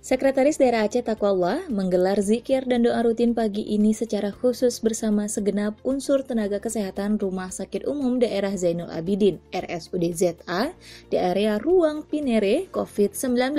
Sekretaris Daerah Aceh Taqwallah menggelar zikir dan doa rutin pagi ini secara khusus bersama segenap unsur tenaga kesehatan Rumah Sakit Umum Daerah Zainul Abidin (RSUD ZA) di area Ruang Pinere COVID-19,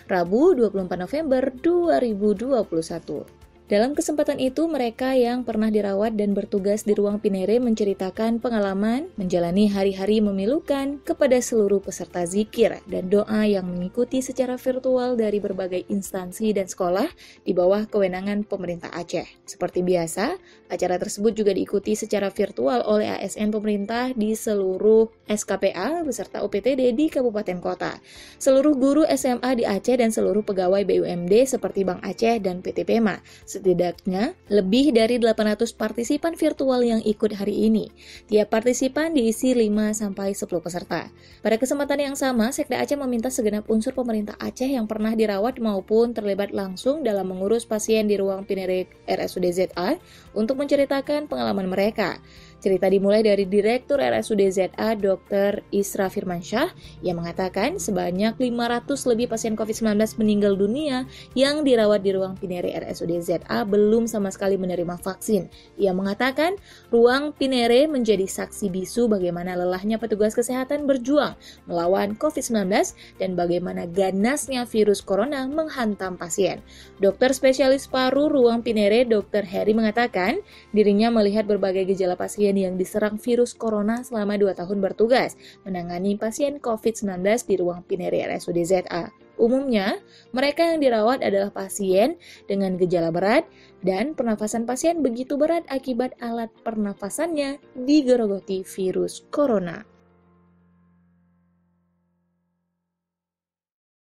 Rabu 24 November 2021. Dalam kesempatan itu, mereka yang pernah dirawat dan bertugas di Ruang Pinere menceritakan pengalaman menjalani hari-hari memilukan kepada seluruh peserta zikir dan doa yang mengikuti secara virtual dari berbagai instansi dan sekolah di bawah kewenangan pemerintah Aceh. Seperti biasa, acara tersebut juga diikuti secara virtual oleh ASN pemerintah di seluruh SKPA beserta UPTD di kabupaten kota, seluruh guru SMA di Aceh dan seluruh pegawai BUMD seperti Bank Aceh dan PT PEMA. Setidaknya, lebih dari 800 partisipan virtual yang ikut hari ini. Tiap partisipan diisi 5-10 peserta. Pada kesempatan yang sama, Sekda Aceh meminta segenap unsur pemerintah Aceh yang pernah dirawat maupun terlibat langsung dalam mengurus pasien di Ruang Pinere RSUD ZA untuk menceritakan pengalaman mereka. Cerita dimulai dari Direktur RSUD ZA Dr. Isra Firmansyah yang mengatakan sebanyak 500 lebih pasien COVID-19 meninggal dunia yang dirawat di Ruang Pinere RSUD ZA belum sama sekali menerima vaksin. Ia mengatakan Ruang Pinere menjadi saksi bisu bagaimana lelahnya petugas kesehatan berjuang melawan COVID-19 dan bagaimana ganasnya virus corona menghantam pasien. Dokter spesialis paru Ruang Pinere Dr. Heri mengatakan dirinya melihat berbagai gejala pasien yang diserang virus corona selama 2 tahun bertugas menangani pasien COVID-19 di Ruang Pinere RSUD ZA. Umumnya, mereka yang dirawat adalah pasien dengan gejala berat dan pernafasan pasien begitu berat akibat alat pernafasannya digerogoti virus corona.